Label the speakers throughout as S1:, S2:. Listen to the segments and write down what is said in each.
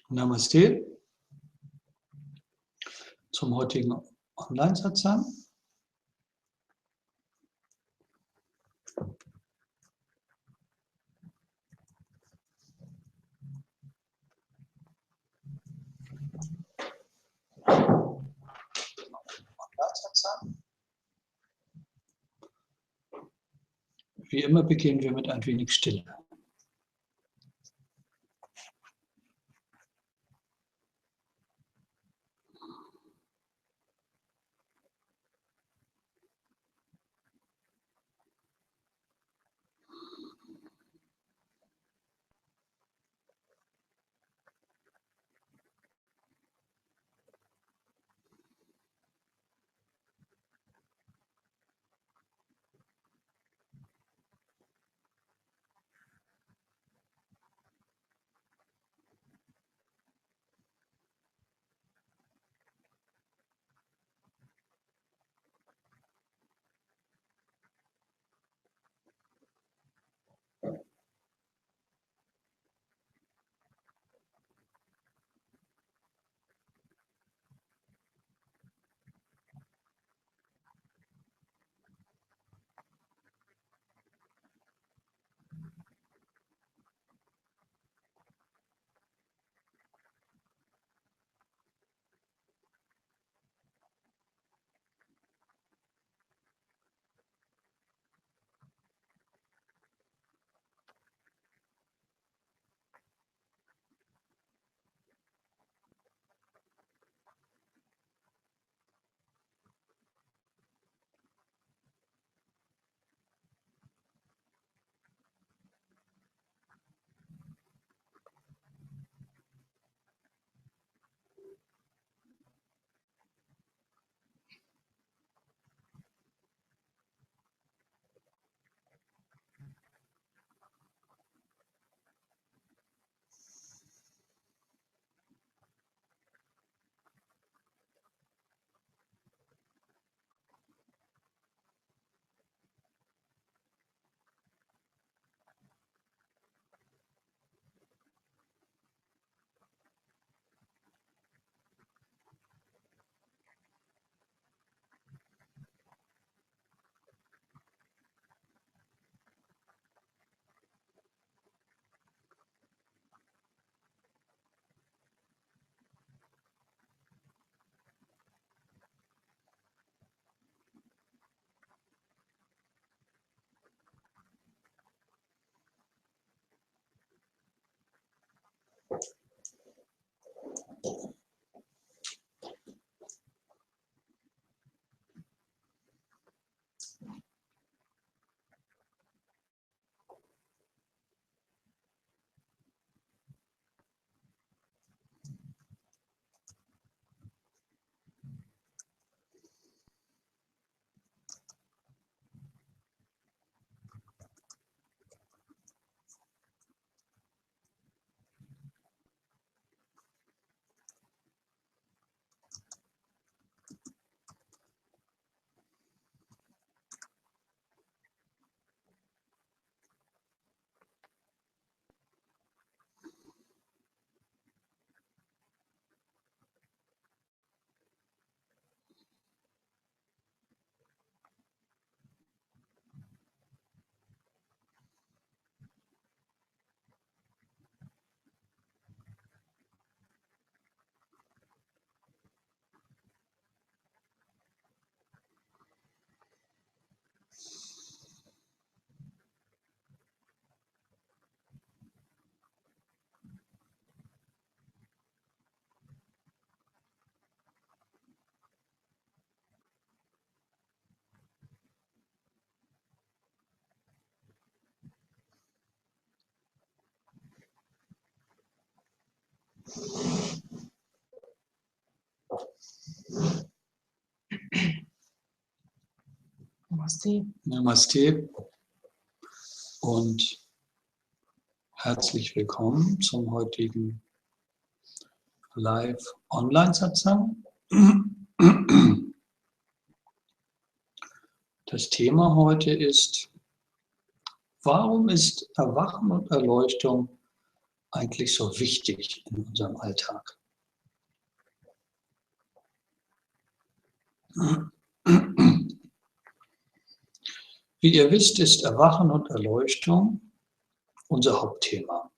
S1: Namaste zum heutigen Online-Satsang. Wie immer beginnen wir mit ein wenig Stille.
S2: Namaste.
S1: Namaste und herzlich willkommen zum heutigen Live-Online-Satsang. Das Thema heute ist, warum ist Erwachen und Erleuchtung eigentlich so wichtig in unserem Alltag? Wie ihr wisst, ist Erwachen und Erleuchtung unser Hauptthema.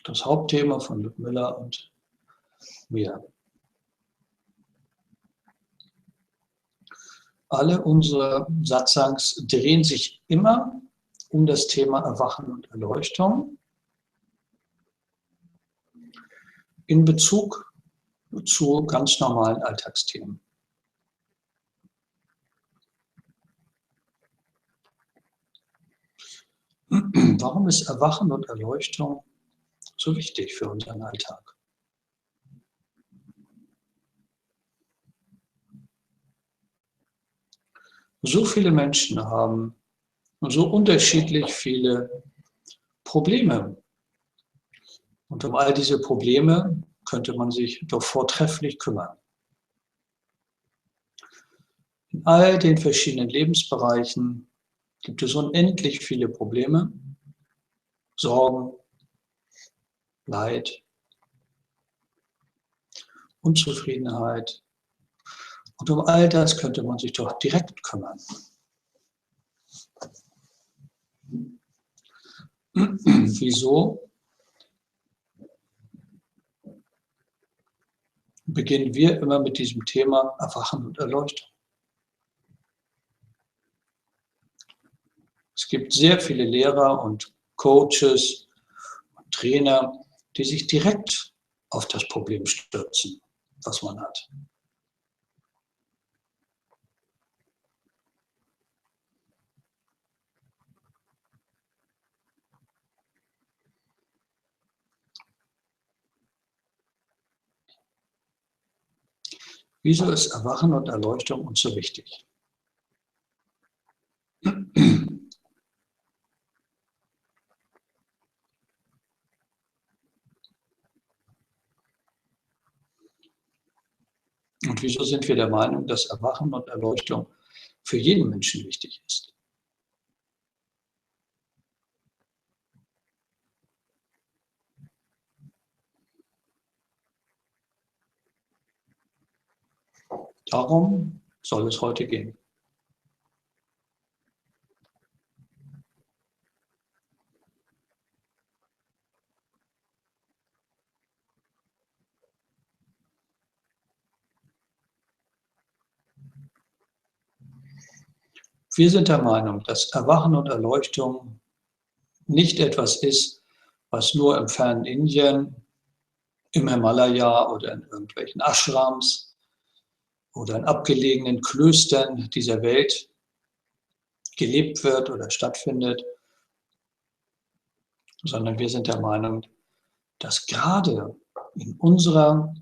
S1: Das Hauptthema von Ludmilla und mir. Alle unsere Satsangs drehen sich immer um das Thema Erwachen und Erleuchtung in Bezug zu ganz normalen Alltagsthemen. Warum ist Erwachen und Erleuchtung so wichtig für unseren Alltag? So viele Menschen haben so unterschiedlich viele Probleme. Und um all diese Probleme könnte man sich doch vortrefflich kümmern. In all den verschiedenen Lebensbereichen gibt es unendlich viele Probleme, Sorgen, Leid, Unzufriedenheit. Und um all das könnte man sich doch direkt kümmern. Wieso beginnen wir immer mit diesem Thema Erwachen und Erleuchtung? Es gibt sehr viele Lehrer und Coaches und Trainer, die sich direkt auf das Problem stürzen, was man hat. Wieso ist Erwachen und Erleuchtung uns so wichtig? Und wieso sind wir der Meinung, dass Erwachen und Erleuchtung für jeden Menschen wichtig ist? Darum soll es heute gehen. Wir sind der Meinung, dass Erwachen und Erleuchtung nicht etwas ist, was nur im fernen Indien, im Himalaya oder in irgendwelchen Ashrams oder in abgelegenen Klöstern dieser Welt gelebt wird oder stattfindet, sondern wir sind der Meinung, dass gerade in unserer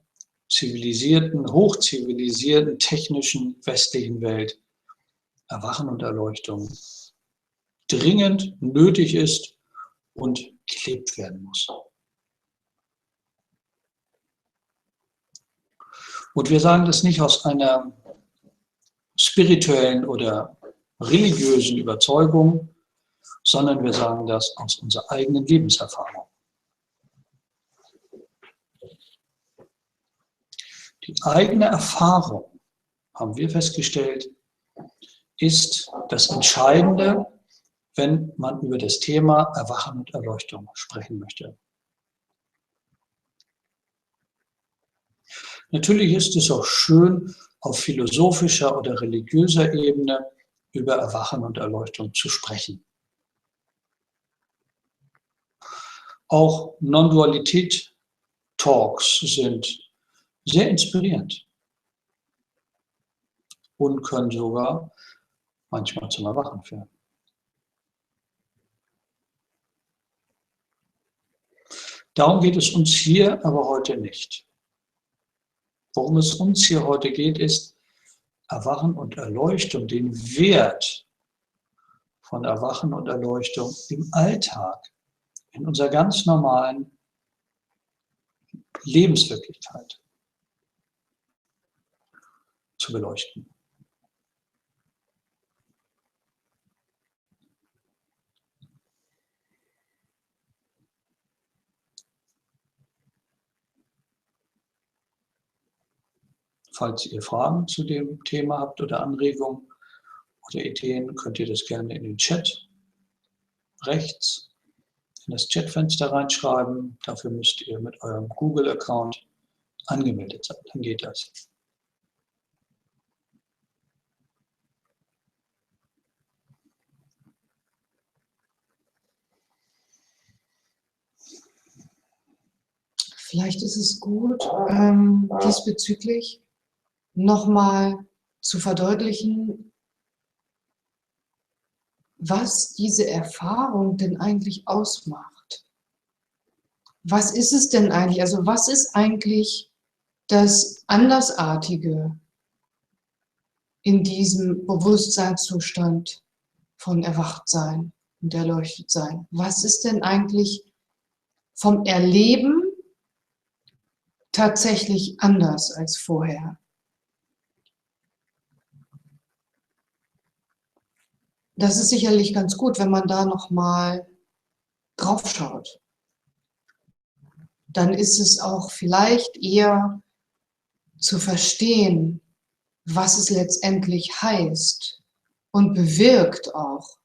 S1: zivilisierten, hochzivilisierten, technischen westlichen Welt Erwachen und Erleuchtung dringend nötig ist und gelebt werden muss. Und wir sagen das nicht aus einer spirituellen oder religiösen Überzeugung, sondern wir sagen das aus unserer eigenen Lebenserfahrung. Die eigene Erfahrung, haben wir festgestellt, ist das Entscheidende, wenn man über das Thema Erwachen und Erleuchtung sprechen möchte. Natürlich ist es auch schön, auf philosophischer oder religiöser Ebene über Erwachen und Erleuchtung zu sprechen. Auch Non-Dualität-Talks sind sehr inspirierend und können sogar manchmal zum Erwachen führen. Darum geht es uns hier aber heute nicht. Worum es uns hier heute geht, ist Erwachen und Erleuchtung, den Wert von Erwachen und Erleuchtung im Alltag, in unserer ganz normalen Lebenswirklichkeit. zu beleuchten. Falls ihr Fragen zu dem Thema habt oder Anregungen oder Ideen, könnt ihr das gerne in den Chat rechts in das Chatfenster reinschreiben. Dafür müsst ihr mit eurem Google-Account angemeldet sein. Dann geht das.
S2: Vielleicht ist es gut, diesbezüglich nochmal zu verdeutlichen, was diese Erfahrung denn eigentlich ausmacht. Was ist es denn eigentlich? Also was ist eigentlich das Andersartige in diesem Bewusstseinszustand von Erwachtsein und Erleuchtetsein? Was ist denn eigentlich vom Erleben tatsächlich anders als vorher? Das ist sicherlich ganz gut, wenn man da nochmal drauf schaut. Dann ist es auch vielleicht eher zu verstehen, was es letztendlich heißt und bewirkt auch.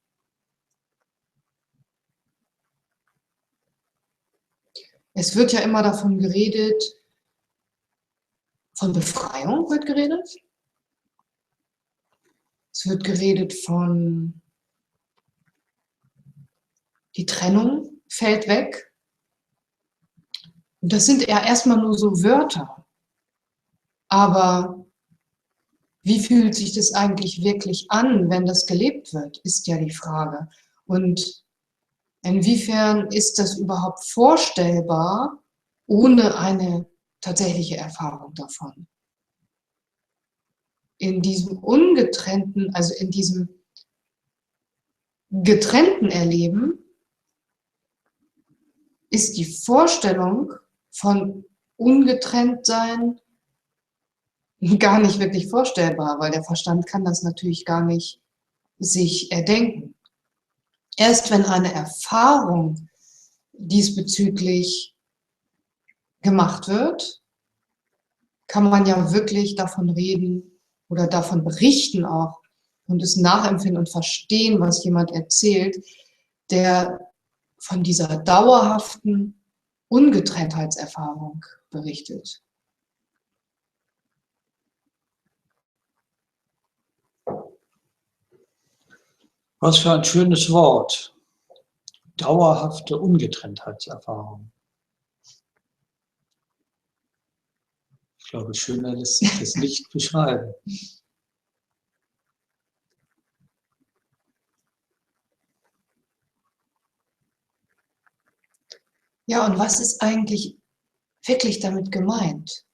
S2: Es wird ja immer davon geredet, von Befreiung wird geredet. Es wird geredet von, die Trennung fällt weg. Und das sind ja erstmal nur so Wörter. Aber wie fühlt sich das eigentlich wirklich an, wenn das gelebt wird, ist ja die Frage. Und inwiefern ist das überhaupt vorstellbar, ohne eine tatsächliche Erfahrung davon? In diesem ungetrennten, also in diesem getrennten Erleben ist die Vorstellung von Ungetrenntsein gar nicht wirklich vorstellbar, weil der Verstand kann das natürlich gar nicht sich erdenken. Erst wenn eine Erfahrung diesbezüglich gemacht wird, kann man ja wirklich davon reden oder davon berichten auch und es nachempfinden und verstehen, was jemand erzählt, der von dieser dauerhaften Ungetrenntheitserfahrung berichtet.
S1: Was für ein schönes Wort. Dauerhafte Ungetrenntheitserfahrung. Ich glaube, schöner lässt sich das nicht beschreiben.
S2: Ja, und was ist eigentlich wirklich damit gemeint?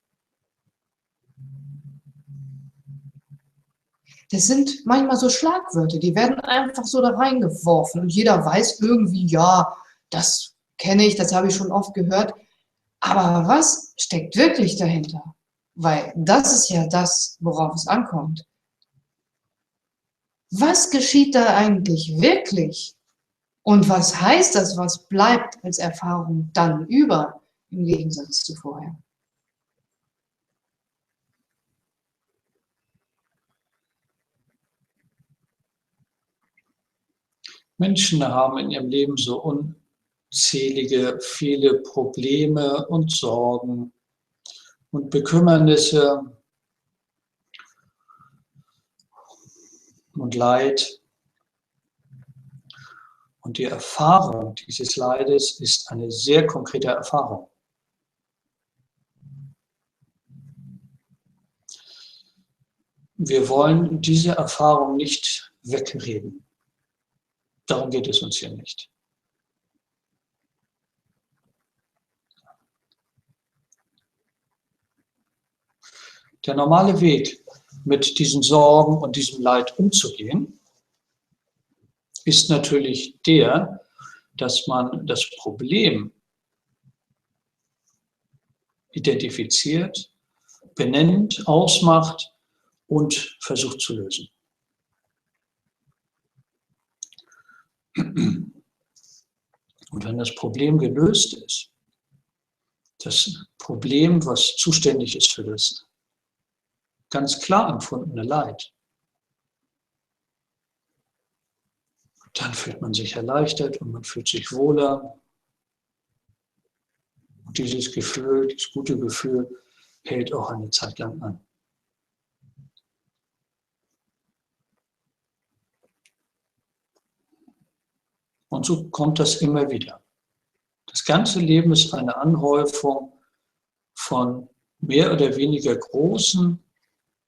S2: Das sind manchmal so Schlagwörter, die werden einfach so da reingeworfen und jeder weiß irgendwie, ja, das kenne ich, das habe ich schon oft gehört. Aber was steckt wirklich dahinter? Weil das ist ja das, worauf es ankommt. Was geschieht da eigentlich wirklich? Und was heißt das, was bleibt als Erfahrung dann über, im Gegensatz zu vorher?
S1: Menschen haben in ihrem Leben so unzählige, viele Probleme und Sorgen und Bekümmernisse und Leid. Und die Erfahrung dieses Leides ist eine sehr konkrete Erfahrung. Wir wollen diese Erfahrung nicht wegreden. Darum geht es uns hier nicht. Der normale Weg, mit diesen Sorgen und diesem Leid umzugehen, ist natürlich der, dass man das Problem identifiziert, benennt, ausmacht und versucht zu lösen. Und wenn das Problem gelöst ist, das Problem, was zuständig ist für das ganz klar empfundene Leid, dann fühlt man sich erleichtert und man fühlt sich wohler. Und dieses Gefühl, dieses gute Gefühl, hält auch eine Zeit lang an. Und so kommt das immer wieder. Das ganze Leben ist eine Anhäufung von mehr oder weniger großen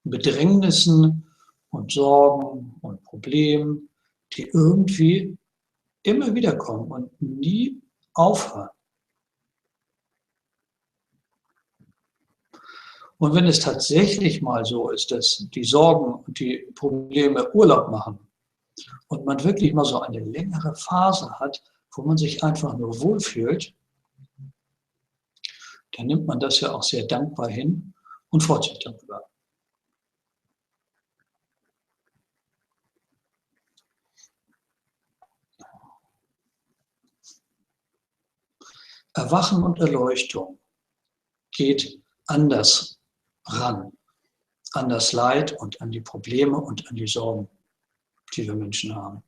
S1: Bedrängnissen und Sorgen und Problemen, die irgendwie immer wieder kommen und nie aufhören. Und wenn es tatsächlich mal so ist, dass die Sorgen und die Probleme Urlaub machen und man wirklich mal so eine längere Phase hat, wo man sich einfach nur wohlfühlt, dann nimmt man das ja auch sehr dankbar hin und freut sich darüber. Erwachen und Erleuchtung geht anders ran, an das Leid und an die Probleme und an die Sorgen, die wir Menschen haben.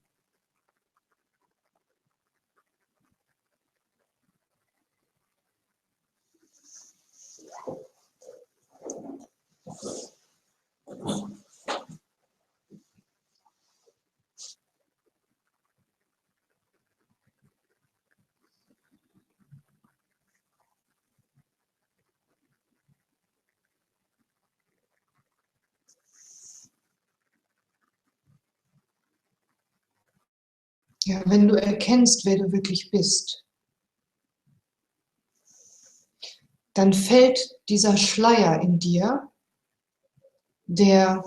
S2: Ja, wenn du erkennst, wer du wirklich bist, dann fällt dieser Schleier in dir, der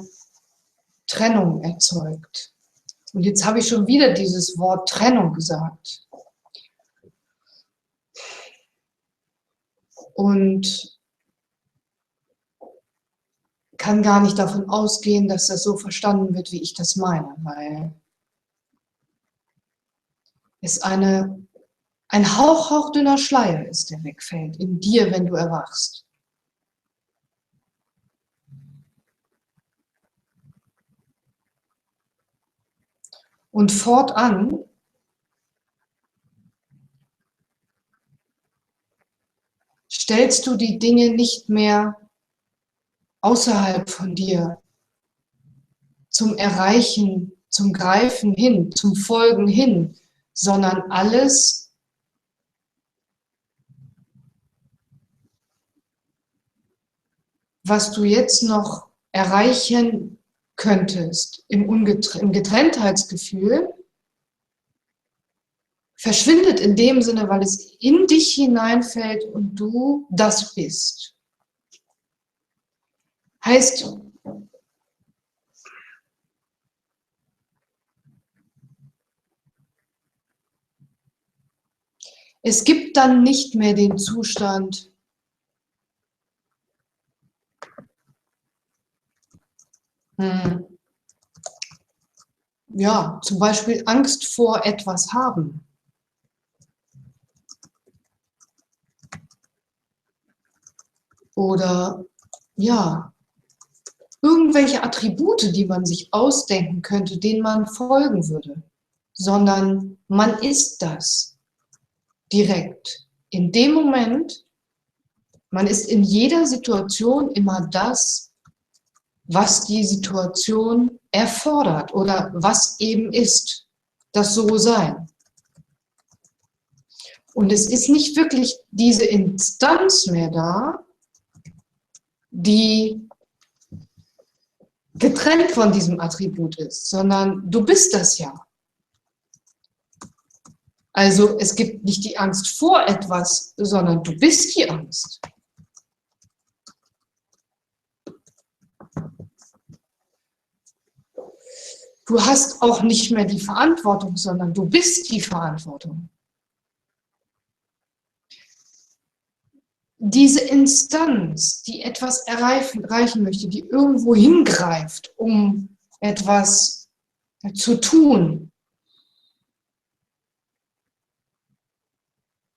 S2: Trennung erzeugt. Und jetzt habe ich schon wieder dieses Wort Trennung gesagt. Und kann gar nicht davon ausgehen, dass das so verstanden wird, wie ich das meine, weil es ein hauchdünner Schleier ist, der wegfällt in dir, wenn du erwachst. Und fortan stellst du die Dinge nicht mehr außerhalb von dir zum Erreichen, zum Greifen hin, zum Folgen hin, sondern alles was du jetzt noch erreichen könntest im Getrenntheitsgefühl, verschwindet in dem Sinne, weil es in dich hineinfällt und du das bist. Heißt, es gibt dann nicht mehr den Zustand, ja, zum Beispiel Angst vor etwas haben. Oder, ja, irgendwelche Attribute, die man sich ausdenken könnte, denen man folgen würde. Sondern man ist das direkt. In dem Moment, man ist in jeder Situation immer das, was die Situation erfordert oder was eben ist, das So-Sein. Und es ist nicht wirklich diese Instanz mehr da, die getrennt von diesem Attribut ist, sondern du bist das ja. Also es gibt nicht die Angst vor etwas, sondern du bist die Angst. Du hast auch nicht mehr die Verantwortung, sondern du bist die Verantwortung. diese Instanz, die etwas erreichen möchte, die irgendwo hingreift, um etwas zu tun,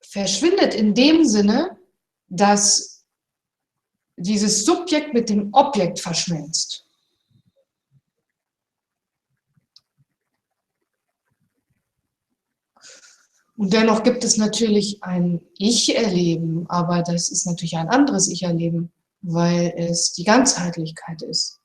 S2: verschwindet in dem Sinne, dass dieses Subjekt mit dem Objekt verschmilzt. Und dennoch gibt es natürlich ein Ich-Erleben, aber das ist natürlich ein anderes Ich-Erleben, weil es die Ganzheitlichkeit ist.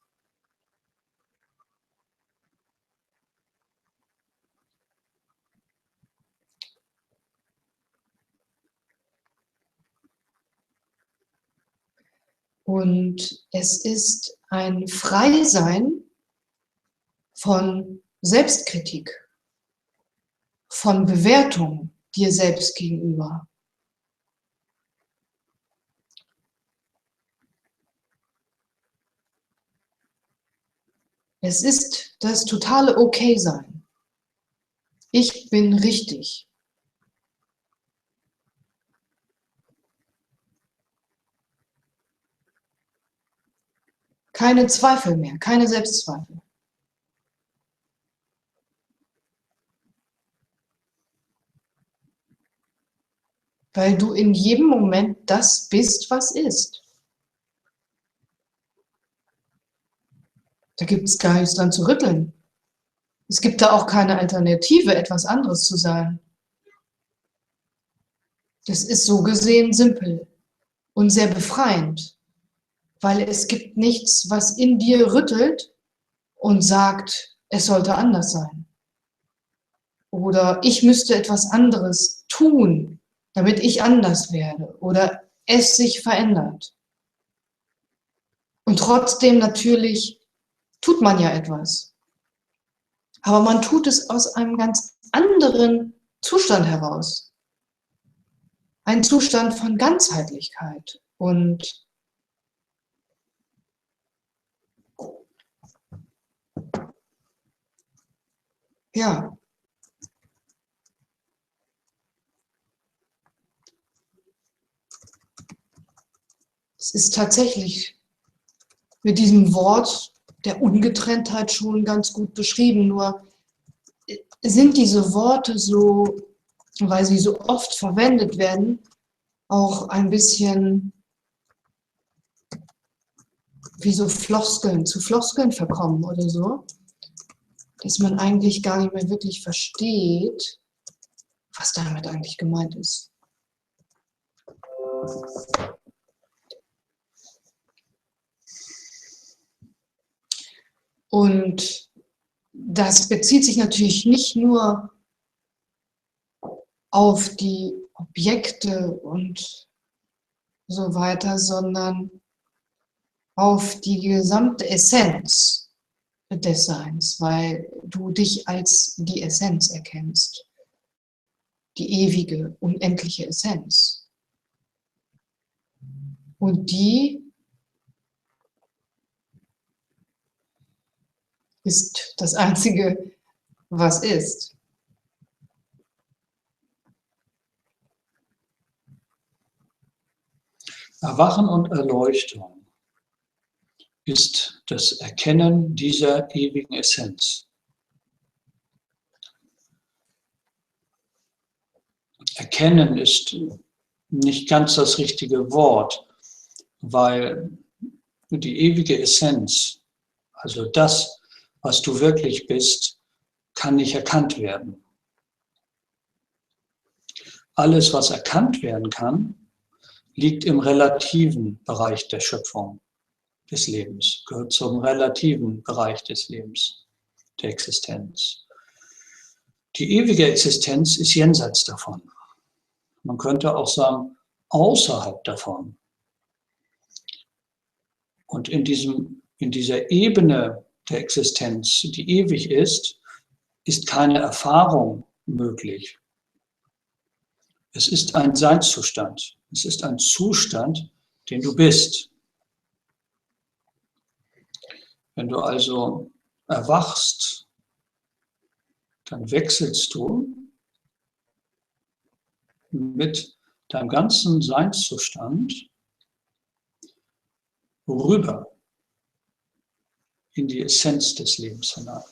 S2: Und es ist ein Freisein von Selbstkritik, von Bewertung dir selbst gegenüber. Es ist das totale Okay-Sein. Ich bin richtig. Keine Zweifel mehr, keine Selbstzweifel. Weil du in jedem Moment das bist, was ist. Da gibt es gar nichts dran zu rütteln. Es gibt da auch keine Alternative, etwas anderes zu sein. Das ist so gesehen simpel und sehr befreiend, weil es gibt nichts, was in dir rüttelt und sagt, es sollte anders sein. Oder ich müsste etwas anderes tun, damit ich anders werde oder es sich verändert. Und trotzdem natürlich tut man ja etwas. Aber man tut es aus einem ganz anderen Zustand heraus. Ein Zustand von Ganzheitlichkeit. Und ja, es ist tatsächlich mit diesem Wort der Ungetrenntheit schon ganz gut beschrieben. Nur sind diese Worte so, weil sie so oft verwendet werden, auch ein bisschen wie so Floskeln, zu Floskeln verkommen oder so, dass man eigentlich gar nicht mehr wirklich versteht, was damit eigentlich gemeint ist. Und das bezieht sich natürlich nicht nur auf die Objekte und so weiter, sondern auf die gesamte Essenz des Seins, weil du dich als die Essenz erkennst, die ewige, unendliche Essenz. Und die ist das Einzige, was ist.
S1: Erwachen und Erleuchtung ist das Erkennen dieser ewigen Essenz. Erkennen ist nicht ganz das richtige Wort, weil die ewige Essenz, also das, was du wirklich bist, kann nicht erkannt werden. Alles, was erkannt werden kann, liegt im relativen Bereich der Schöpfung, des Lebens, gehört zum relativen Bereich des Lebens, der Existenz. Die ewige Existenz ist jenseits davon. Man könnte auch sagen, außerhalb davon. Und in dieser Ebene der Existenz, die ewig ist keine Erfahrung möglich. Es ist ein Seinszustand. Es ist ein Zustand, den du bist. Wenn du also erwachst, dann wechselst du mit deinem ganzen Seinszustand rüber in die Essenz des Lebens hinein.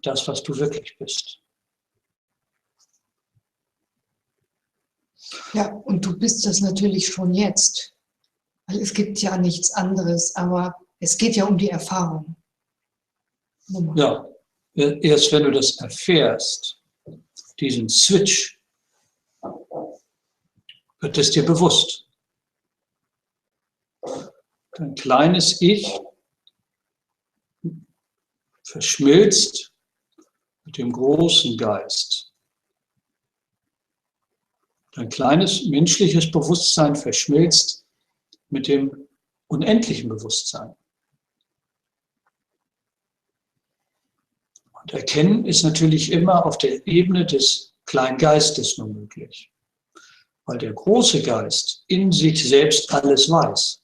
S1: Das, was du wirklich bist.
S2: Ja, und du bist das natürlich schon jetzt, weil es gibt ja nichts anderes, aber es geht ja um die Erfahrung.
S1: Ja, erst wenn du das erfährst, diesen Switch, wird es dir bewusst. Dein kleines Ich verschmilzt mit dem großen Geist. Dein kleines menschliches Bewusstsein verschmilzt mit dem unendlichen Bewusstsein. Und Erkennen ist natürlich immer auf der Ebene des Kleingeistes nur möglich, weil der große Geist in sich selbst alles weiß.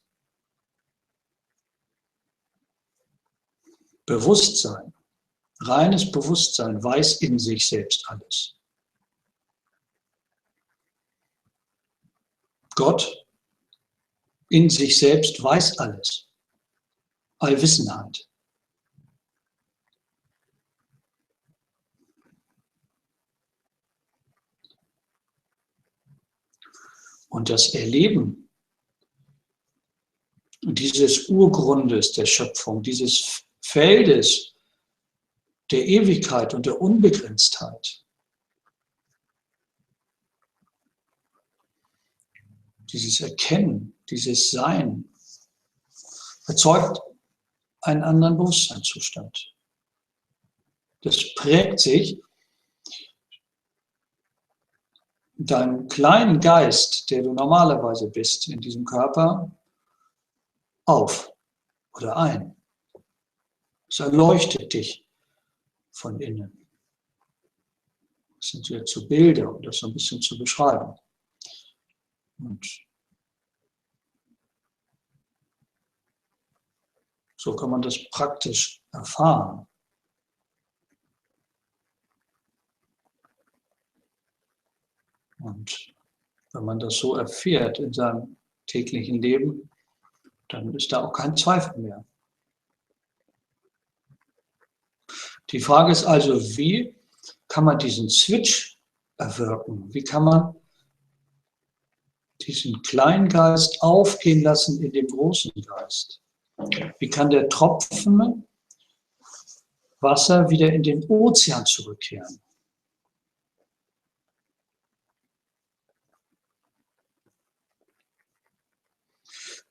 S1: Bewusstsein, reines Bewusstsein weiß in sich selbst alles. Gott in sich selbst weiß alles. Allwissenheit. Und das Erleben dieses Urgrundes der Schöpfung, dieses Feldes der Ewigkeit und der Unbegrenztheit, dieses Erkennen, dieses Sein, erzeugt einen anderen Bewusstseinszustand. Das prägt sich deinem kleinen Geist, der du normalerweise bist in diesem Körper, auf oder ein. Es erleuchtet dich von innen. Das sind jetzt so Bilder, um das so ein bisschen zu beschreiben. Und so kann man das praktisch erfahren. Und wenn man das so erfährt in seinem täglichen Leben, dann ist da auch kein Zweifel mehr. Die Frage ist also, wie kann man diesen Switch erwirken? Wie kann man diesen kleinen Geist aufgehen lassen in den großen Geist? Wie kann der Tropfen Wasser wieder in den Ozean zurückkehren?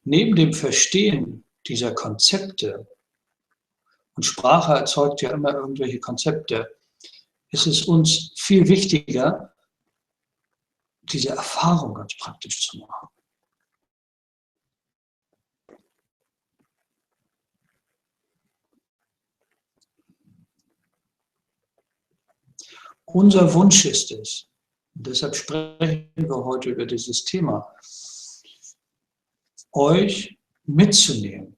S1: Neben dem Verstehen dieser Konzepte, und Sprache erzeugt ja immer irgendwelche Konzepte, ist es uns viel wichtiger, diese Erfahrung ganz praktisch zu machen. Unser Wunsch ist es, und deshalb sprechen wir heute über dieses Thema, euch mitzunehmen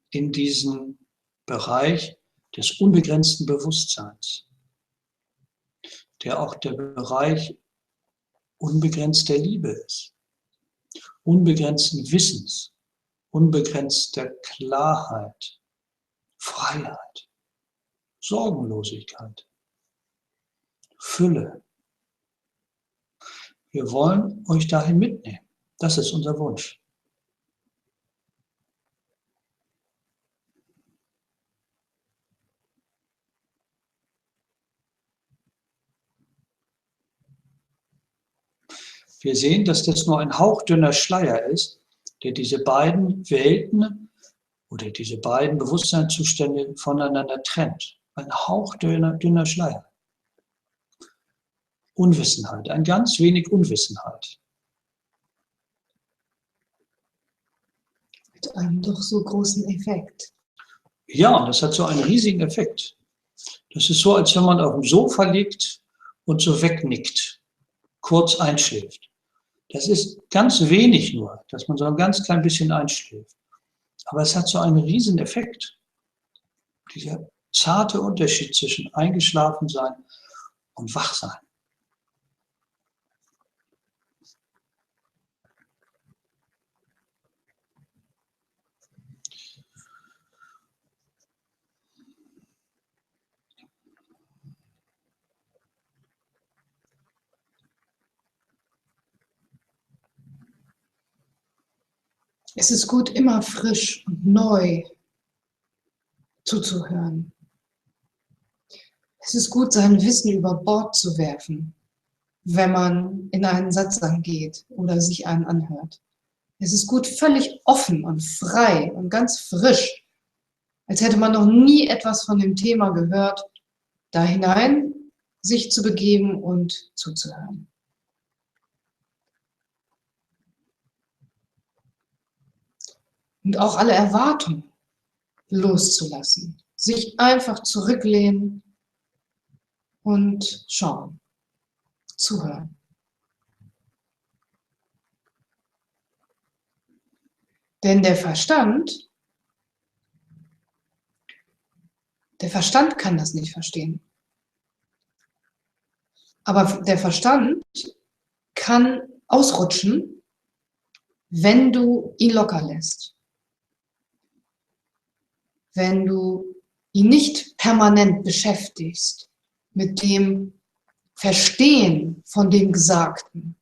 S1: in diesen Bereich des unbegrenzten Bewusstseins, der auch der Bereich unbegrenzter Liebe ist, unbegrenzten Wissens, unbegrenzter Klarheit, Freiheit, Sorgenlosigkeit, Fülle. Wir wollen euch dahin mitnehmen. Das ist unser Wunsch. Wir sehen, dass das nur ein hauchdünner Schleier ist, der diese beiden Welten oder diese beiden Bewusstseinszustände voneinander trennt. Ein hauchdünner Schleier. Unwissenheit, ein ganz wenig Unwissenheit.
S2: Mit einem doch so großen Effekt.
S1: Ja, und das hat so einen riesigen Effekt. Das ist so, als wenn man auf dem Sofa liegt und so wegnickt, kurz einschläft. Das ist ganz wenig nur, dass man so ein ganz klein bisschen einschläft. Aber es hat so einen riesen Effekt. Dieser zarte Unterschied zwischen Eingeschlafensein und Wachsein.
S2: Es ist gut, immer frisch und neu zuzuhören. Es ist gut, sein Wissen über Bord zu werfen, wenn man in einen Satsang geht oder sich einen anhört. Es ist gut, völlig offen und frei und ganz frisch, als hätte man noch nie etwas von dem Thema gehört, da hinein sich zu begeben und zuzuhören. Und auch alle Erwartungen loszulassen, sich einfach zurücklehnen und schauen, zuhören. Denn der Verstand kann das nicht verstehen. Aber der Verstand kann ausrutschen, wenn du ihn locker lässt. Wenn du ihn nicht permanent beschäftigst mit dem Verstehen von dem Gesagten,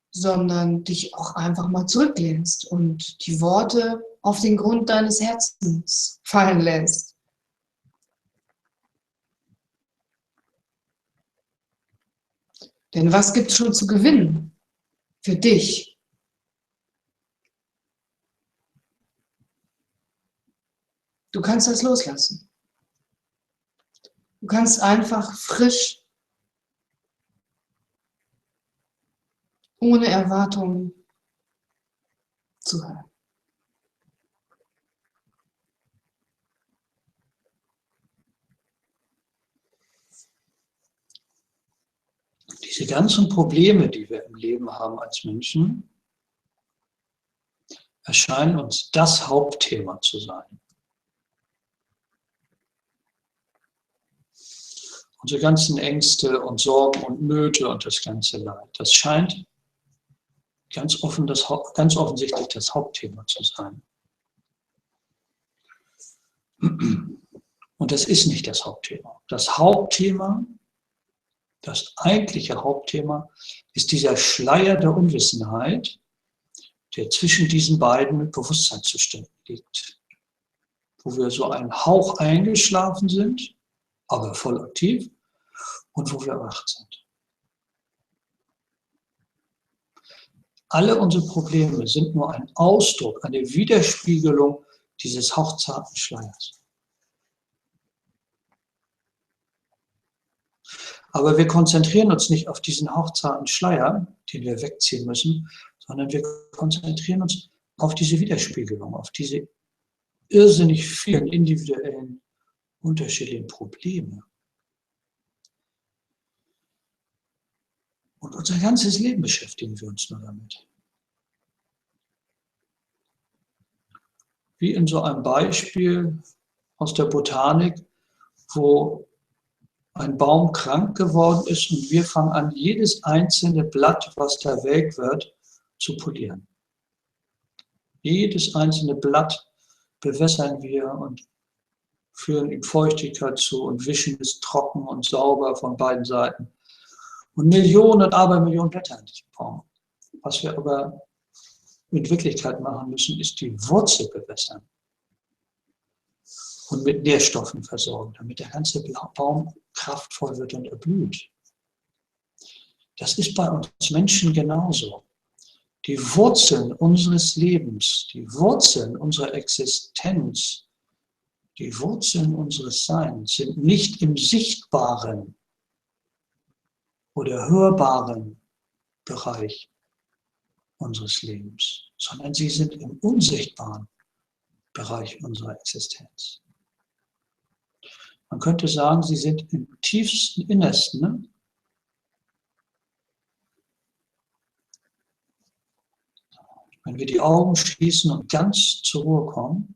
S2: sondern dich auch einfach mal zurücklehnst und die Worte auf den Grund deines Herzens fallen lässt. Denn was gibt es schon zu gewinnen für dich? Du kannst das loslassen. Du kannst einfach frisch, ohne Erwartungen zuhören.
S1: Diese ganzen Probleme, die wir im Leben haben als Menschen, erscheinen uns das Hauptthema zu sein. Unsere ganzen Ängste und Sorgen und Nöte und das ganze Leid, das scheint ganz offensichtlich das Hauptthema zu sein. Und das ist nicht das Hauptthema. Das Hauptthema, das eigentliche Hauptthema, ist dieser Schleier der Unwissenheit, der zwischen diesen beiden Bewusstseinszuständen liegt. Wo wir so einen Hauch eingeschlafen sind, aber voll aktiv, und wo wir erwacht sind. Alle unsere Probleme sind nur ein Ausdruck, eine Widerspiegelung dieses hauchzarten Schleiers. Aber wir konzentrieren uns nicht auf diesen hauchzarten Schleier, den wir wegziehen müssen, sondern wir konzentrieren uns auf diese Widerspiegelung, auf diese irrsinnig vielen individuellen, unterschiedlichen Probleme. Und unser ganzes Leben beschäftigen wir uns nur damit. Wie in so einem Beispiel aus der Botanik, wo ein Baum krank geworden ist und wir fangen an, jedes einzelne Blatt, was da welk wird, zu polieren. Jedes einzelne Blatt bewässern wir und führen ihm Feuchtigkeit zu und wischen es trocken und sauber von beiden Seiten. Und Millionen und Abermillionen Blätter an diesem Baum. Was wir aber in Wirklichkeit machen müssen, ist die Wurzel bewässern und mit Nährstoffen versorgen, damit der ganze Baum kraftvoll wird und erblüht. Das ist bei uns Menschen genauso. Die Wurzeln unseres Lebens, die Wurzeln unserer Existenz, die Wurzeln unseres Seins sind nicht im sichtbaren oder hörbaren Bereich unseres Lebens, sondern sie sind im unsichtbaren Bereich unserer Existenz. Man könnte sagen, sie sind im tiefsten Innersten. Ne? Wenn wir die Augen schließen und ganz zur Ruhe kommen,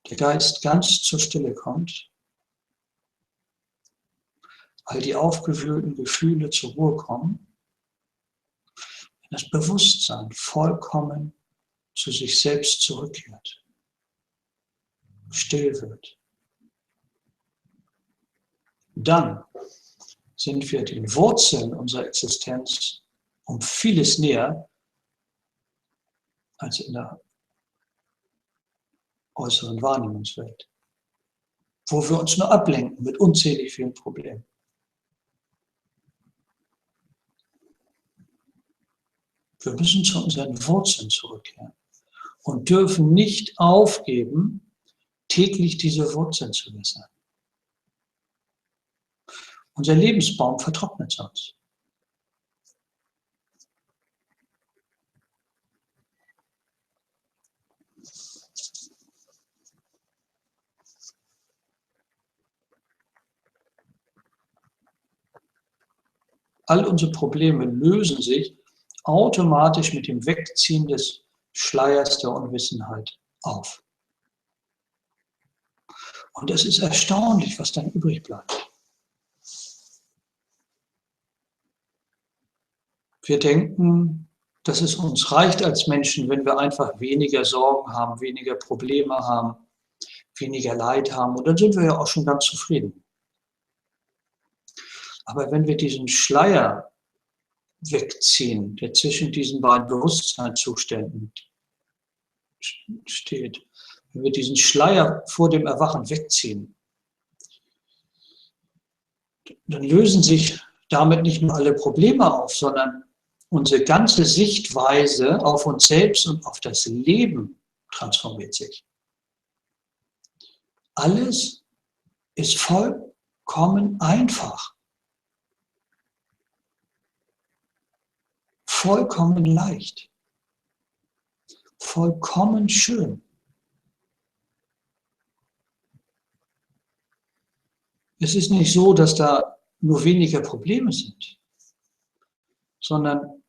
S1: der Geist ganz zur Stille kommt, all die aufgewühlten Gefühle zur Ruhe kommen, wenn das Bewusstsein vollkommen zu sich selbst zurückkehrt, still wird, dann sind wir den Wurzeln unserer Existenz um vieles näher als in der äußeren Wahrnehmungswelt, wo wir uns nur ablenken mit unzählig vielen Problemen. Wir müssen zu unseren Wurzeln zurückkehren und dürfen nicht aufgeben, täglich diese Wurzeln zu wässern. Unser Lebensbaum vertrocknet sonst. All unsere Probleme lösen sich automatisch mit dem Wegziehen des Schleiers der Unwissenheit auf. Und es ist erstaunlich, was dann übrig bleibt. Wir denken, dass es uns reicht als Menschen, wenn wir einfach weniger Sorgen haben, weniger Probleme haben, weniger Leid haben. Und dann sind wir ja auch schon ganz zufrieden. Aber wenn wir diesen Schleier wegziehen, der zwischen diesen beiden Bewusstseinszuständen steht, wenn wir diesen Schleier vor dem Erwachen wegziehen, dann lösen sich damit nicht nur alle Probleme auf, sondern unsere ganze Sichtweise auf uns selbst und auf das Leben transformiert sich. Alles ist vollkommen einfach, vollkommen leicht, vollkommen schön. Es ist nicht so, dass da nur weniger Probleme sind, sondern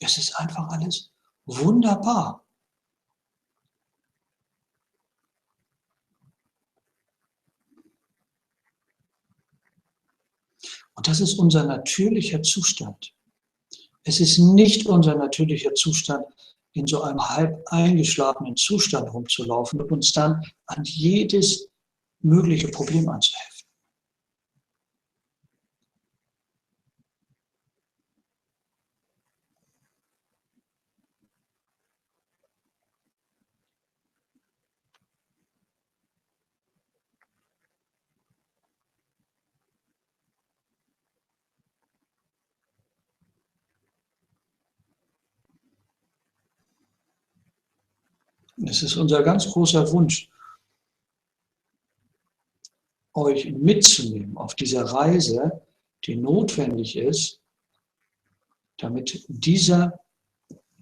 S1: es ist einfach alles wunderbar. Und das ist unser natürlicher Zustand. Es ist nicht unser natürlicher Zustand, in so einem halb eingeschlafenen Zustand rumzulaufen und uns dann an jedes mögliche Problem anzuheften. Es ist unser ganz großer Wunsch, euch mitzunehmen auf dieser Reise, die notwendig ist, damit dieser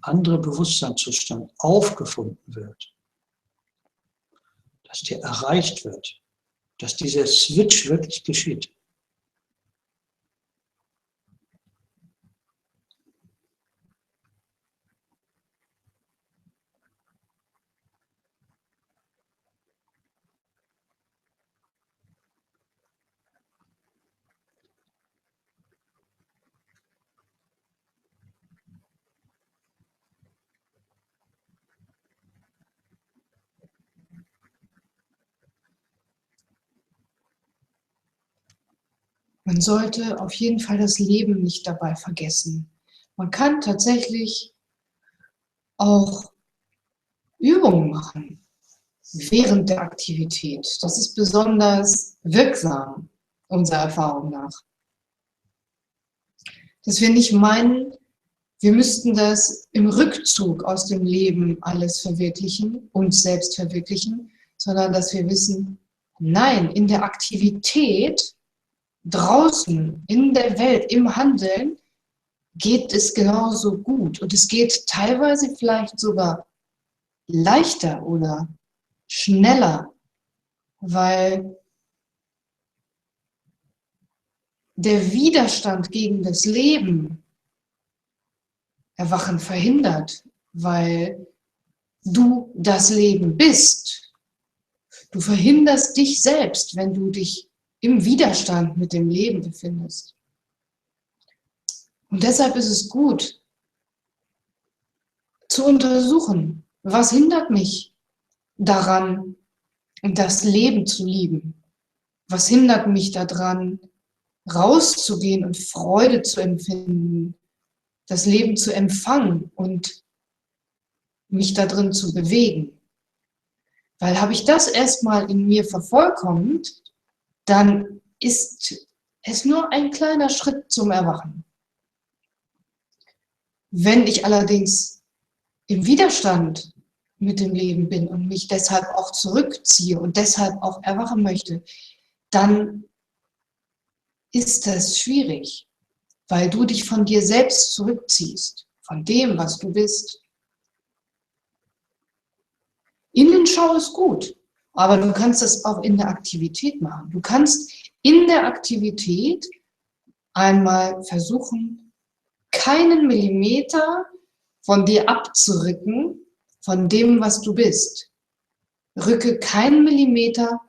S1: andere Bewusstseinszustand aufgefunden wird, dass der erreicht wird, dass dieser Switch wirklich geschieht.
S2: Man sollte auf jeden Fall das Leben nicht dabei vergessen. Man kann tatsächlich auch Übungen machen während der Aktivität. Das ist besonders wirksam, unserer Erfahrung nach. Dass wir nicht meinen, wir müssten das im Rückzug aus dem Leben alles verwirklichen, uns selbst verwirklichen, sondern dass wir wissen, nein, in der Aktivität draußen, in der Welt, im Handeln, geht es genauso gut. Und es geht teilweise vielleicht sogar leichter oder schneller, weil der Widerstand gegen das Leben Erwachen verhindert, weil du das Leben bist. Du verhinderst dich selbst, wenn du dich im Widerstand mit dem Leben befindest. Und deshalb ist es gut, zu untersuchen, was hindert mich daran, das Leben zu lieben? Was hindert mich daran, rauszugehen und Freude zu empfinden, das Leben zu empfangen und mich da drin zu bewegen. Weil habe ich das erstmal in mir vervollkommnet, dann ist es nur ein kleiner Schritt zum Erwachen. Wenn ich allerdings im Widerstand mit dem Leben bin und mich deshalb auch zurückziehe und deshalb auch erwachen möchte, dann ist das schwierig, weil du dich von dir selbst zurückziehst, von dem, was du bist. Innenschau ist gut, aber du kannst das auch in der Aktivität machen. Du kannst in der Aktivität einmal versuchen, keinen Millimeter von dir abzurücken, von dem, was du bist. Rücke keinen Millimeter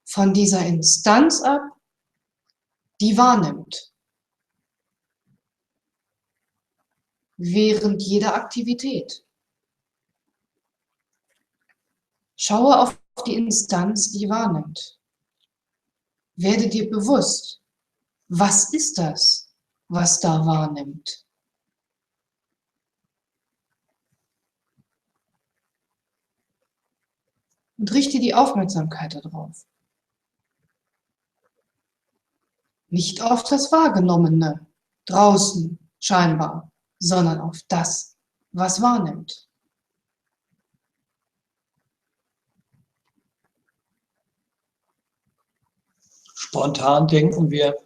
S2: von dieser Instanz ab, die wahrnimmt. Während jeder Aktivität. Schaue auf die Instanz, die wahrnimmt. Werde dir bewusst, was ist das, was da wahrnimmt? Und richte die Aufmerksamkeit darauf. Nicht auf das Wahrgenommene, draußen, scheinbar, sondern auf das, was wahrnimmt.
S1: Spontan denken wir,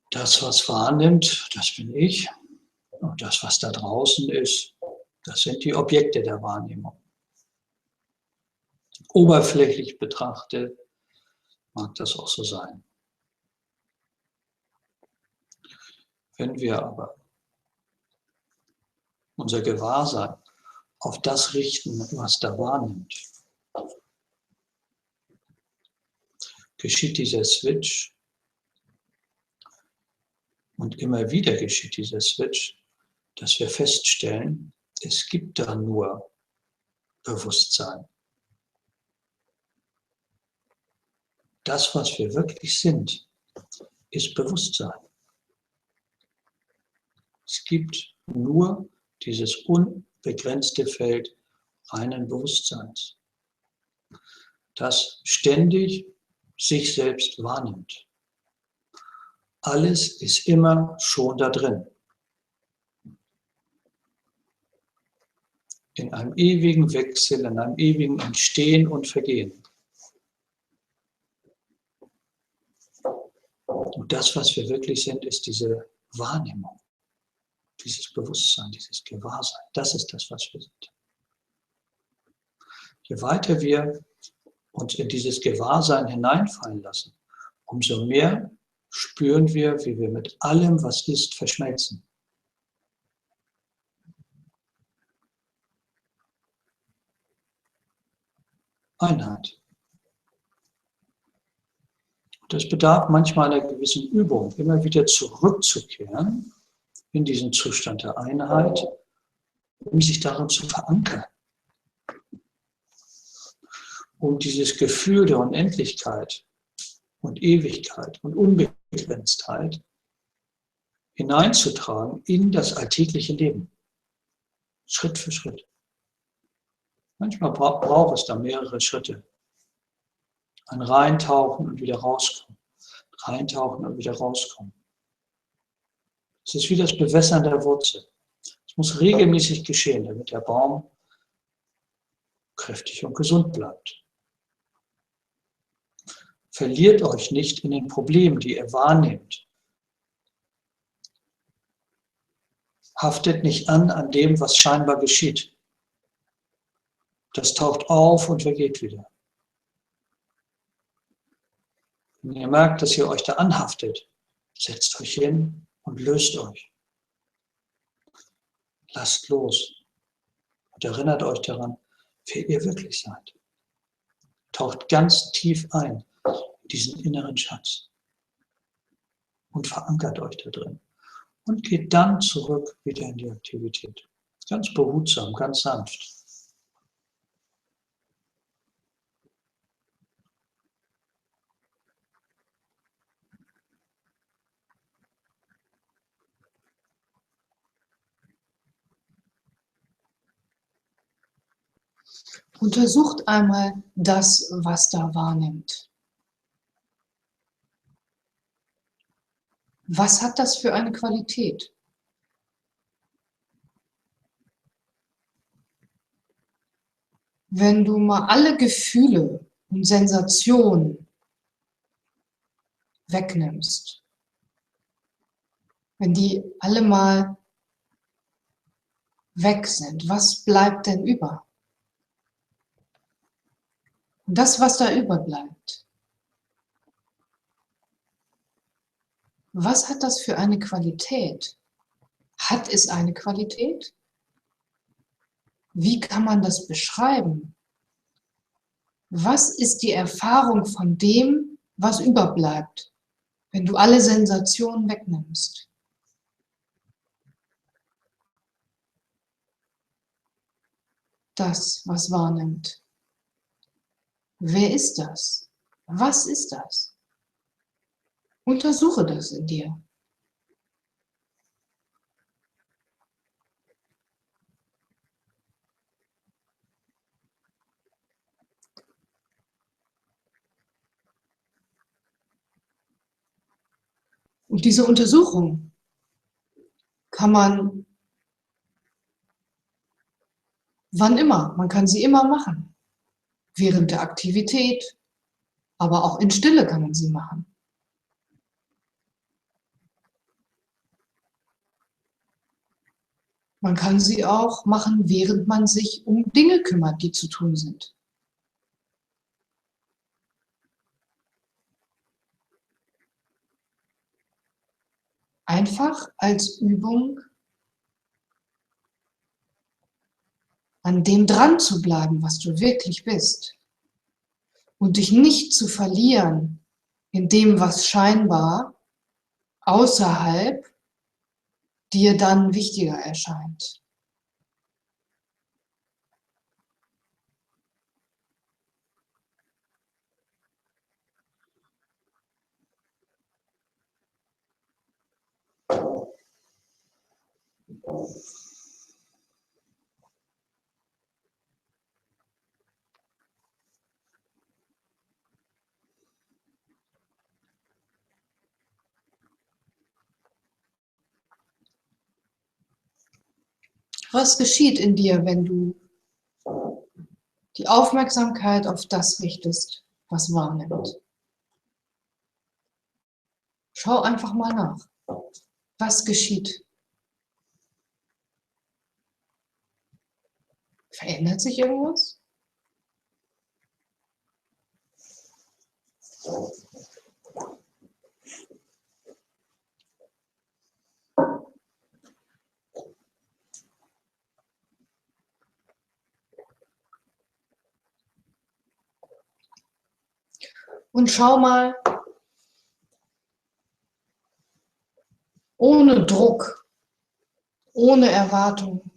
S1: das, was wahrnimmt, das bin ich. Und das, was da draußen ist, das sind die Objekte der Wahrnehmung. Oberflächlich betrachtet mag das auch so sein. Wenn wir aber unser Gewahrsein auf das richten, was da wahrnimmt, geschieht dieser Switch und immer wieder geschieht dieser Switch, dass wir feststellen, es gibt da nur Bewusstsein. Das, was wir wirklich sind, ist Bewusstsein. Es gibt nur dieses unbegrenzte Feld reinen Bewusstseins, das ständig sich selbst wahrnimmt. Alles ist immer schon da drin. In einem ewigen Wechsel, in einem ewigen Entstehen und Vergehen. Und das, was wir wirklich sind, ist diese Wahrnehmung, dieses Bewusstsein, dieses Gewahrsein. Das ist das, was wir sind. Je weiter wir uns in dieses Gewahrsein hineinfallen lassen, umso mehr spüren wir, wie wir mit allem, was ist, verschmelzen. Einheit. Das bedarf manchmal einer gewissen Übung, immer wieder zurückzukehren in diesen Zustand der Einheit, um sich darin zu verankern. Um dieses Gefühl der Unendlichkeit und Ewigkeit und Unbegrenztheit hineinzutragen in das alltägliche Leben. Schritt für Schritt. Manchmal braucht es da mehrere Schritte. Ein Reintauchen und wieder rauskommen. Reintauchen und wieder rauskommen. Es ist wie das Bewässern der Wurzel. Es muss regelmäßig geschehen, damit der Baum kräftig und gesund bleibt. Verliert euch nicht in den Problemen, die ihr wahrnehmt. Haftet nicht an dem, was scheinbar geschieht. Das taucht auf und vergeht wieder. Wenn ihr merkt, dass ihr euch da anhaftet, setzt euch hin und löst euch. Lasst los und erinnert euch daran, wer ihr wirklich seid. Taucht ganz tief ein in diesen inneren Schatz und verankert euch da drin. Und geht dann zurück wieder in die Aktivität. Ganz behutsam, ganz sanft.
S2: Untersucht einmal das, was da wahrnimmt. Was hat das für eine Qualität? Wenn du mal alle Gefühle und Sensationen wegnimmst, wenn die alle mal weg sind, was bleibt denn über? Und das, was da überbleibt, was hat das für eine Qualität? Hat es eine Qualität? Wie kann man das beschreiben? Was ist die Erfahrung von dem, was überbleibt, wenn du alle Sensationen wegnimmst? Das, was wahrnimmt. Wer ist das? Was ist das? Untersuche das in dir. Und diese Untersuchung kann man wann immer, man kann sie immer machen. Während der Aktivität, aber auch in Stille kann man sie machen. Man kann sie auch machen, während man sich um Dinge kümmert, die zu tun sind. Einfach als Übung, an dem dran zu bleiben, was du wirklich bist. Und dich nicht zu verlieren in dem, was scheinbar außerhalb dir dann wichtiger erscheint. Was geschieht in dir, wenn du die Aufmerksamkeit auf das richtest, was wahrnimmt? Schau einfach mal nach. Was geschieht? Verändert sich irgendwas? Und schau mal, ohne Druck, ohne Erwartung,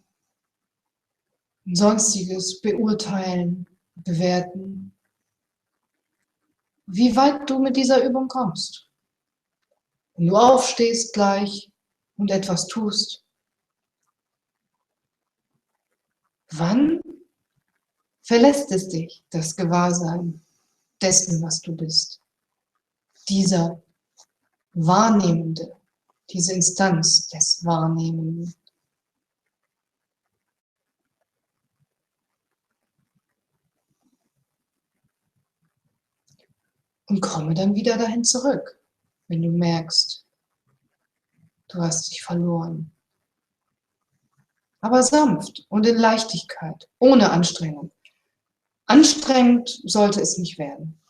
S2: sonstiges beurteilen, bewerten, wie weit du mit dieser Übung kommst. Wenn du aufstehst gleich und etwas tust, wann verlässt es dich, das Gewahrsein dessen, was du bist? Dieser Wahrnehmende, diese Instanz des Wahrnehmenden. Und komme dann wieder dahin zurück, wenn du merkst, du hast dich verloren. Aber sanft und in Leichtigkeit, ohne Anstrengung. Anstrengend sollte es nicht werden.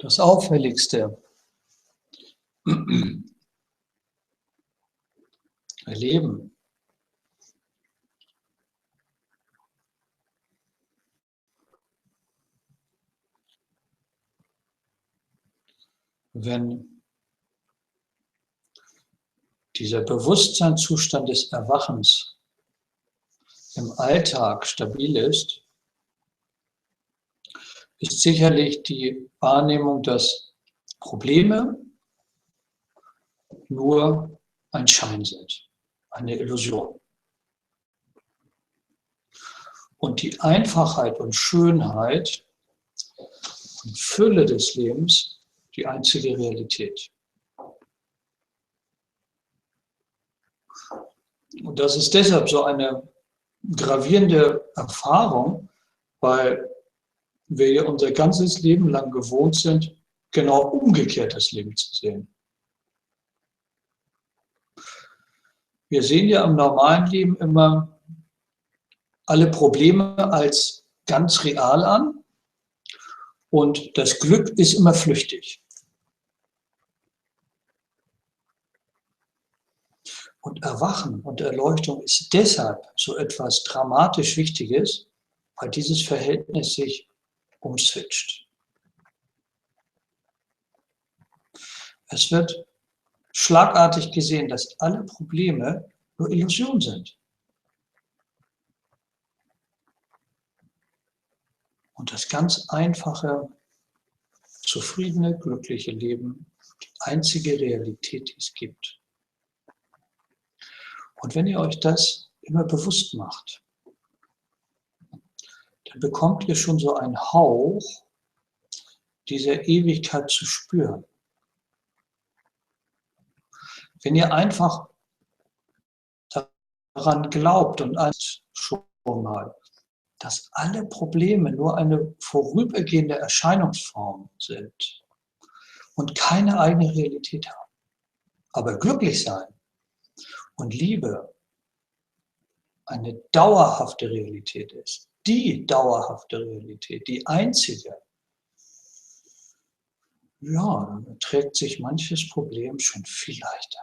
S1: Das Auffälligste erleben, wenn dieser Bewusstseinszustand des Erwachens im Alltag stabil ist, ist sicherlich die Wahrnehmung, dass Probleme nur ein Schein sind, eine Illusion. Und die Einfachheit und Schönheit und Fülle des Lebens die einzige Realität. Und das ist deshalb so eine gravierende Erfahrung, weil wir ja unser ganzes Leben lang gewohnt sind, genau umgekehrt das Leben zu sehen. Wir sehen ja im normalen Leben immer alle Probleme als ganz real an und das Glück ist immer flüchtig. Und Erwachen und Erleuchtung ist deshalb so etwas dramatisch Wichtiges, weil dieses Verhältnis sich umswitcht. Es wird schlagartig gesehen, dass alle Probleme nur Illusion sind. Und das ganz einfache, zufriedene, glückliche Leben die einzige Realität, die es gibt. Und wenn ihr euch das immer bewusst macht, dann bekommt ihr schon so einen Hauch dieser Ewigkeit zu spüren. Wenn ihr einfach daran glaubt und schon mal, dass alle Probleme nur eine vorübergehende Erscheinungsform sind und keine eigene Realität haben, aber glücklich sein und Liebe eine dauerhafte Realität ist, die dauerhafte Realität, die einzige, ja, dann trägt sich manches Problem schon viel leichter.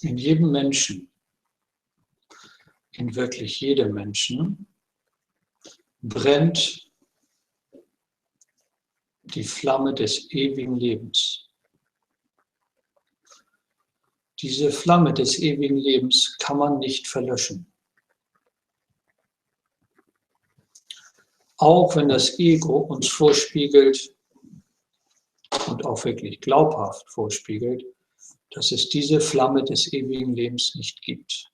S1: In jedem Menschen, in wirklich jedem Menschen, brennt die Flamme des ewigen Lebens. Diese Flamme des ewigen Lebens kann man nicht verlöschen. Auch wenn das Ego uns vorspiegelt und auch wirklich glaubhaft vorspiegelt, dass es diese Flamme des ewigen Lebens nicht gibt.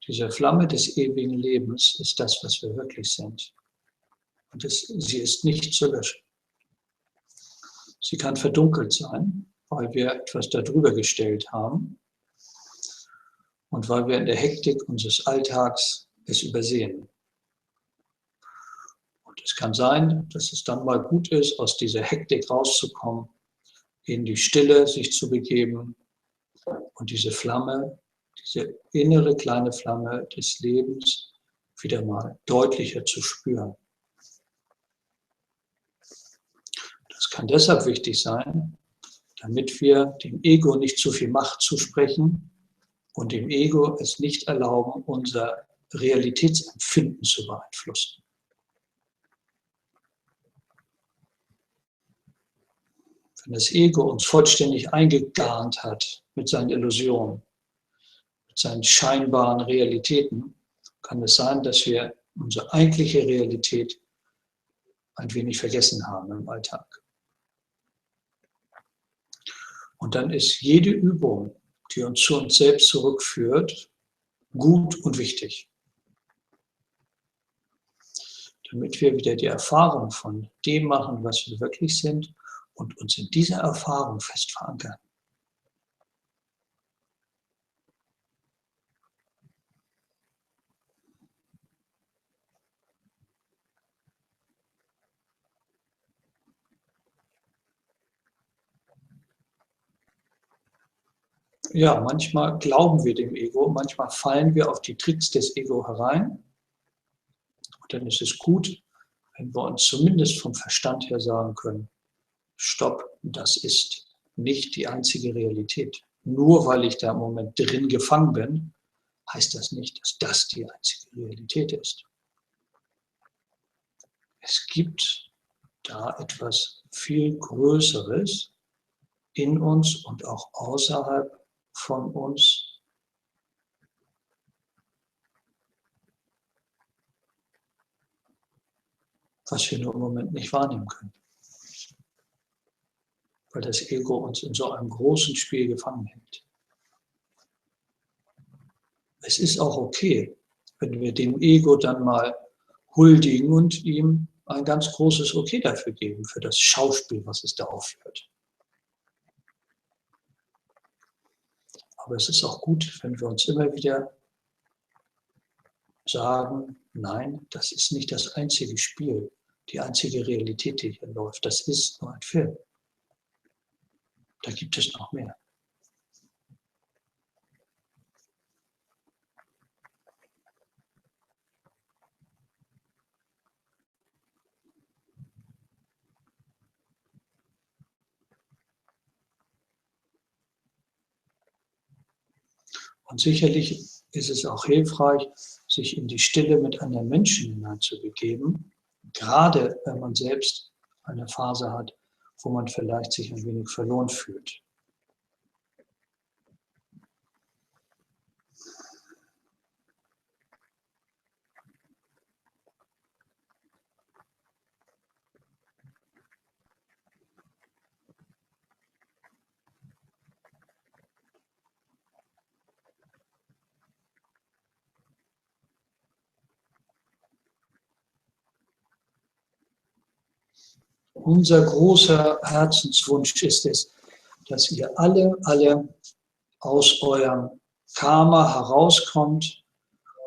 S1: Diese Flamme des ewigen Lebens ist das, was wir wirklich sind. Und sie ist nicht zu löschen. Sie kann verdunkelt sein, weil wir etwas darüber gestellt haben und weil wir in der Hektik unseres Alltags es übersehen. Und es kann sein, dass es dann mal gut ist, aus dieser Hektik rauszukommen, in die Stille sich zu begeben und diese Flamme, diese innere kleine Flamme des Lebens wieder mal deutlicher zu spüren. Das kann deshalb wichtig sein, damit wir dem Ego nicht zu viel Macht zusprechen und dem Ego es nicht erlauben, unser Realitätsempfinden zu beeinflussen. Wenn das Ego uns vollständig eingegarnt hat mit seinen Illusionen, mit seinen scheinbaren Realitäten, kann es sein, dass wir unsere eigentliche Realität ein wenig vergessen haben im Alltag. Und dann ist jede Übung, die uns zu uns selbst zurückführt, gut und wichtig. Damit wir wieder die Erfahrung von dem machen, was wir wirklich sind und uns in dieser Erfahrung fest verankern. Ja, manchmal glauben wir dem Ego, manchmal fallen wir auf die Tricks des Ego herein. Und dann ist es gut, wenn wir uns zumindest vom Verstand her sagen können, stopp, das ist nicht die einzige Realität. Nur weil ich da im Moment drin gefangen bin, heißt das nicht, dass das die einzige Realität ist. Es gibt da etwas viel Größeres in uns und auch außerhalb von uns, was wir nur im Moment nicht wahrnehmen können. Weil das Ego uns in so einem großen Spiel gefangen hält. Es ist auch okay, wenn wir dem Ego dann mal huldigen und ihm ein ganz großes Okay dafür geben, für das Schauspiel, was es da aufführt. Aber es ist auch gut, wenn wir uns immer wieder sagen, nein, das ist nicht das einzige Spiel, die einzige Realität, die hier läuft. Das ist nur ein Film. Da gibt es noch mehr. Und sicherlich ist es auch hilfreich, sich in die Stille mit anderen Menschen hineinzubegeben, gerade wenn man selbst eine Phase hat, wo man vielleicht sich ein wenig verloren fühlt. Unser großer Herzenswunsch ist es, dass ihr alle aus eurem Karma herauskommt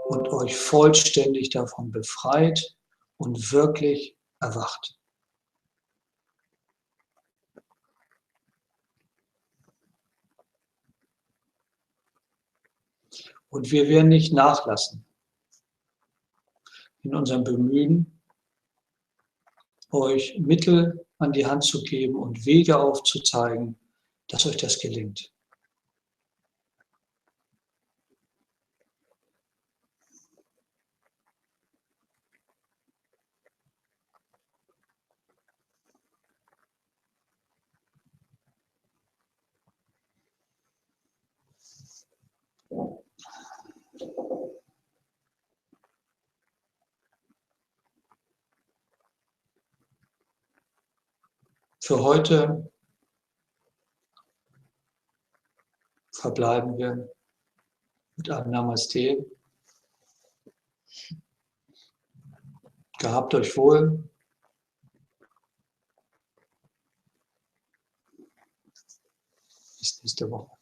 S1: und euch vollständig davon befreit und wirklich erwacht. Und wir werden nicht nachlassen in unserem Bemühen, euch Mittel an die Hand zu geben und Wege aufzuzeigen, dass euch das gelingt. Für heute verbleiben wir mit einem Namaste. Gehabt euch wohl. Bis nächste Woche.